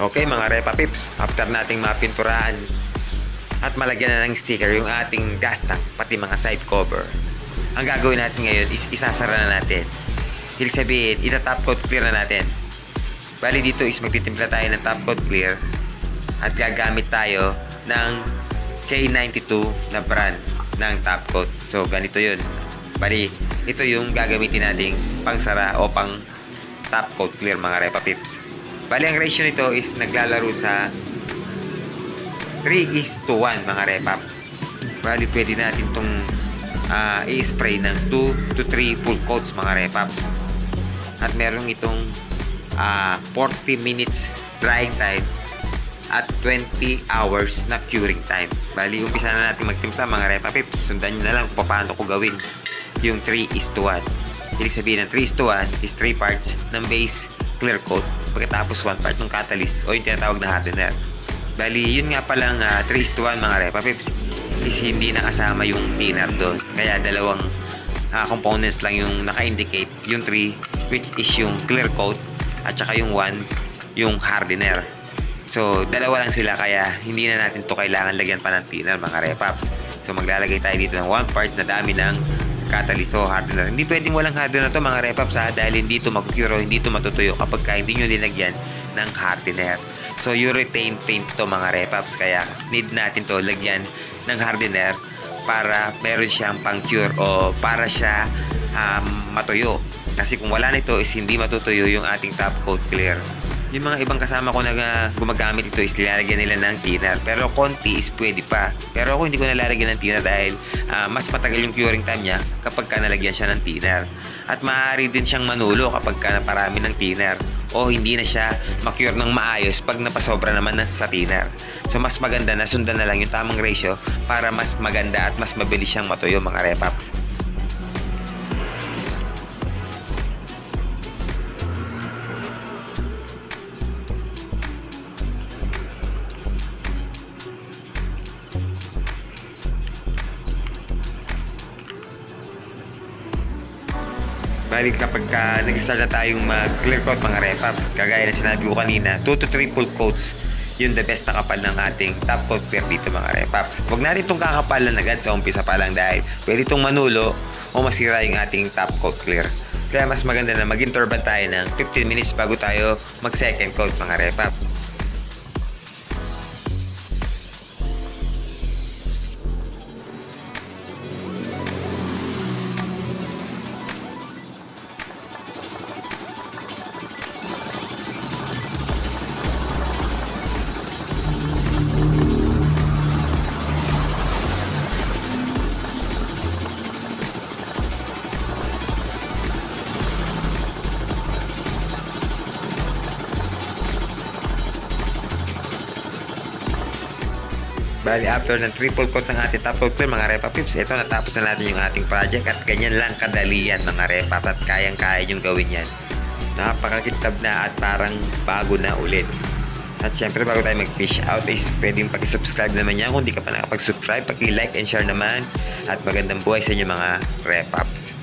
Okay mga Repa Pips, after nating mapinturaan at malagyan na ng sticker yung ating gas tank pati mga side cover, ang gagawin natin ngayon is isasara na natin. Ibig sabihin, ita-top coat clear na natin. Bali dito is magtitimpla tayo ng top coat clear at gagamit tayo ng K92 na brand ng top coat. So ganito yun. Bali, ito yung gagamitin nating pangsara o pang top coat clear mga Repa Pips. Bali ang ratio nito is naglalaro sa 3:1 mga Repaps. Bali pwede natin itong i-spray ng 2 to 3 full coats mga Repaps. At meron itong 40 minutes drying time at 20 hours na curing time. Bali umpisa na natin magtimpla mga Repa Pips. Sundan nyo na lang kung paano ko gawin yung 3:1. Ibig sabihin ng 3:1 is 3 parts ng base clear coat, pagkatapos 1 part ng catalyst o yung tinatawag na hardener. Bali yun nga palang 3:1 mga Repa Pips is hindi nakasama yung thinner doon, kaya dalawang components lang yung naka-indicate, yung 3 which is yung clear coat at saka yung 1 yung hardener. So dalawa lang sila, kaya hindi na natin to kailangan lagyan pa ng thinner mga Repaps. So maglalagay tayo dito ng 1 part na dami ng catalyst o hardener. Hindi pwedeng walang hardener to mga Repaps dahil hindi to mag-cure, hindi to matutuyo kapag hindi nyo linagyan ng hardener. So urethane paint to mga Repaps, kaya need natin to lagyan ng hardener para meron siyang pang-cure o para siya matuyo. Kasi kung wala nito is hindi matutuyo yung ating top coat clear. Yung mga ibang kasama ko na gumagamit ito is nilalagyan nila ng thinner, pero konti is pwede pa. Pero ako hindi ko nalalagyan ng thinner dahil mas matagal yung curing time niya kapag nalagyan siya ng thinner. At maaari din siyang manulo kapag naparami ng thinner o hindi na siya ma-cure ng maayos pag napasobra naman sa thinner. So mas maganda na sundan na lang yung tamang ratio para mas maganda at mas mabilis siyang matuyo mga Repaps. Bali kapag nag-start na tayong mag-clear coat mga Repaps, kagaya na sinabi ko kanina, 2 to 3 full coats yun the best na kapal ng ating top coat clear dito mga Repaps. Huwag natin itong kakapalan agad sa umpisa pa lang dahil pwede itong manulo o masira yung ating top coat clear. Kaya mas maganda na mag-interval tayo ng 15 minutes bago tayo mag-second coat mga Repaps. Bali after ng triple coats ng ating top coat clear mga Repa Pips, ito natapos na natin yung ating project at ganyan lang kadali yan mga Repa at kayang-kaya yung gawin yan. Napakakitab na at parang bago na ulit. At syempre bago tayo mag-fish out is pwedeng pag-subscribe naman yan kung di ka pa nakapag-subscribe, pag-like and share naman at magandang buhay sa inyo mga Repaps.